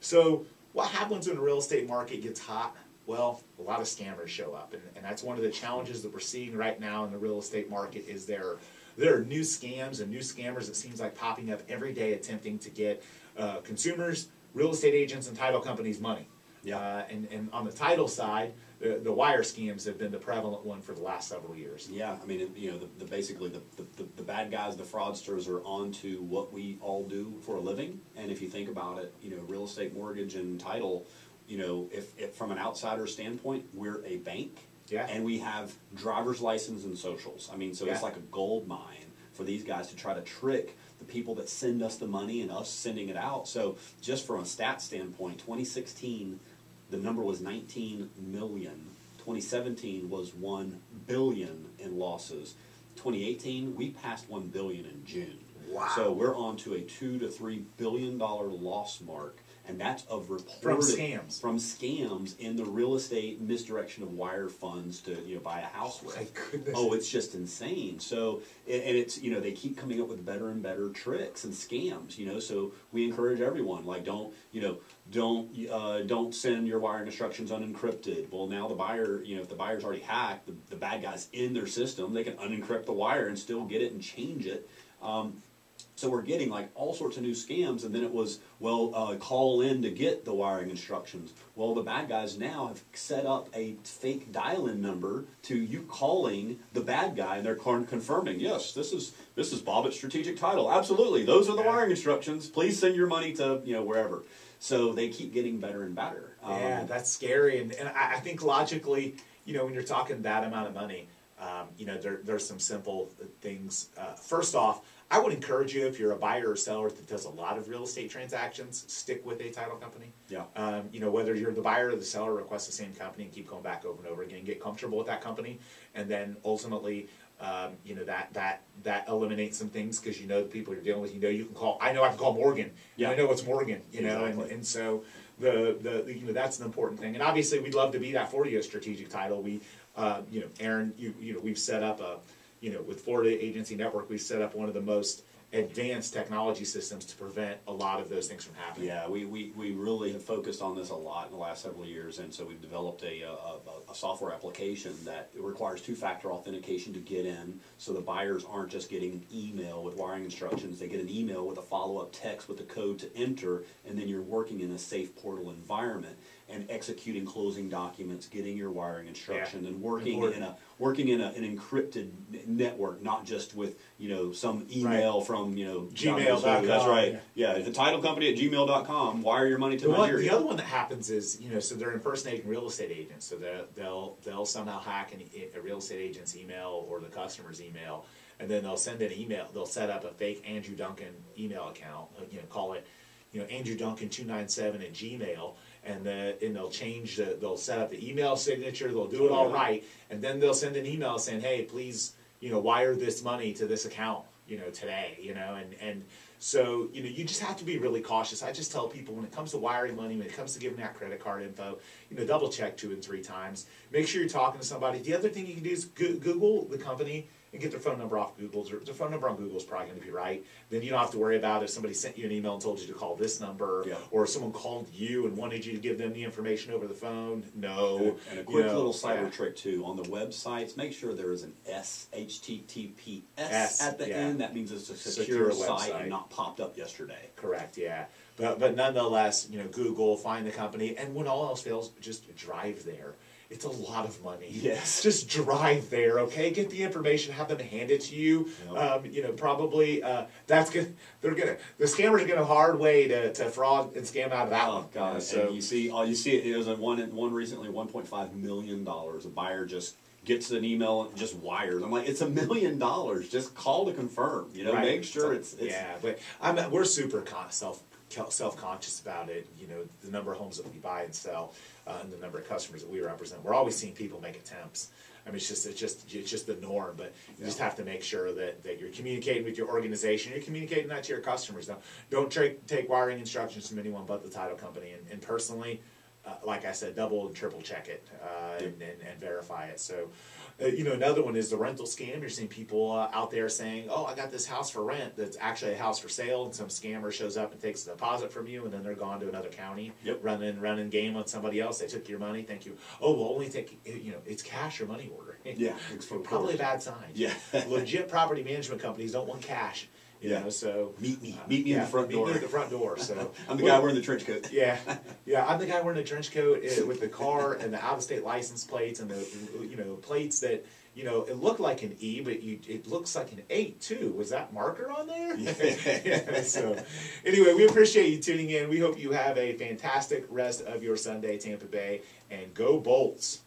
So what happens when the real estate market gets hot? Well, a lot of scammers show up, and that's one of the challenges that we're seeing right now in the real estate market is there are new scams and new scammers, it seems like, popping up every day attempting to get consumers, real estate agents, and title companies money. Yeah. And on the title side, the wire scams have been the prevalent one for the last several years. Yeah, I mean, you know, basically the bad guys, the fraudsters, are onto what we all do for a living. And if you think about it, you know, real estate, mortgage, and title, you know, if from an outsider standpoint, we're a bank. Yeah. And we have driver's license and socials. I mean, so it's like a gold mine for these guys to try to trick the people that send us the money and us sending it out. So just from a stat standpoint, 2016, the number was 19 million. 2017 was 1 billion in losses. 2018, we passed 1 billion in June. Wow. So we're on to a $2 to $3 billion loss mark. And that's of reported from scams in the real estate misdirection of wire funds to, you know, buy a house with. My goodness. Oh, it's just insane. So, and it's, you know, they keep coming up with better and better tricks and scams. You know, so we encourage everyone, like, don't send your wiring instructions unencrypted. Well, now the buyer, you know, if the buyer's already hacked, the bad guy's in their system, they can unencrypt the wire and still get it and change it. So we're getting like all sorts of new scams, and then it was, well, call in to get the wiring instructions. Well, the bad guys now have set up a fake dial-in number to you calling the bad guy, and they're confirming, yes, this is Bob at Strategic Title. Absolutely, those are the wiring instructions. Please send your money to, you know, wherever. So they keep getting better and better. Yeah, that's scary, and I think logically, you know, when you're talking that amount of money, you know, there's some simple things. First off, I would encourage you, if you're a buyer or seller that does a lot of real estate transactions, stick with a title company. Yeah. You know, whether you're the buyer or the seller, request the same company and keep going back over and over again. Get comfortable with that company, and then ultimately, you know, that eliminates some things because you know the people you're dealing with. You know, you can call. I know I can call Morgan. Yeah. I know it's Morgan. You know, exactly. and so the you know, that's an important thing. And obviously, we'd love to be that for you at Strategic Title. We, you know, Aaron, you know, we've set up a, you know, with Florida Agency Network, we've set up one of the most advanced technology systems to prevent a lot of those things from happening. Yeah, we really have focused on this a lot in the last several years, and so we've developed a software application that requires two-factor authentication to get in, so the buyers aren't just getting email with wiring instructions, they get an email with a follow-up text with the code to enter, and then you're working in a safe portal environment and executing closing documents, getting your wiring instruction, and working in an encrypted network, not just with, you know, some email from, you know, gmail.com. That's right. Yeah, the title company at gmail.com. Wire your money to Nigeria. The other one that happens is, you know, so they're impersonating real estate agents. So they'll somehow hack a real estate agent's email or the customer's email, and then they'll send an email. They'll set up a fake Andrew Duncan email account. You know, call it, you know, Andrew Duncan 297 at Gmail. And they'll change they'll set up the email signature, they'll do it all right, and then they'll send an email saying, hey, please, you know, wire this money to this account, you know, today, you know, and so, you know, you just have to be really cautious. I just tell people, when it comes to wiring money, when it comes to giving out credit card info, you know, double check 2 and 3 times. Make sure you're talking to somebody. The other thing you can do is Google the company and get their phone number off Google's. Their phone number on Google is probably going to be right. Then you don't have to worry about if somebody sent you an email and told you to call this number, or if someone called you and wanted you to give them the information over the phone. No. And a quick little cyber trick too, on the websites, make sure there is an HTTPS at the end. That means it's a secure site and not popped up yesterday. Correct, yeah. But nonetheless, you know, Google, find the company, and when all else fails, just drive there. It's a lot of money. Yes. Just drive there, okay? Get the information, have them hand it to you. Yep. You know, probably that's good. The scammers are gonna hard way to fraud and scam out of that one. God. So and you see it. It was one recently, $1.5 million. A buyer just gets an email and just wires. I'm like, it's $1 million. Just call to confirm. You know, make sure it's yeah. But we're super self-conscious about it. You know, the number of homes that we buy and sell, and the number of customers that we represent. We're always seeing people make attempts. I mean, it's just the norm. But you just have to make sure that you're communicating with your organization. You're communicating that to your customers. Now, don't take wiring instructions from anyone but the title company. And personally, like I said, double and triple check it and verify it. So, another one is the rental scam. You're seeing people out there saying, "Oh, I got this house for rent that's actually a house for sale," and some scammer shows up and takes a deposit from you, and then they're gone to another county, running game on somebody else. They took your money. Thank you. Oh, we'll only take it's cash or money order. Yeah, it's probably a bad sign. Yeah, legit property management companies don't want cash. You know, so meet me in the front door. Meet me at the front door. So I'm the guy wearing the trench coat. Yeah, I'm the guy wearing the trench coat with the car and the out-of-state license plates and the plates that it looked like an E, but it looks like an 8 too. Was that marker on there? Yeah. So anyway, we appreciate you tuning in. We hope you have a fantastic rest of your Sunday, Tampa Bay, and go Bolts.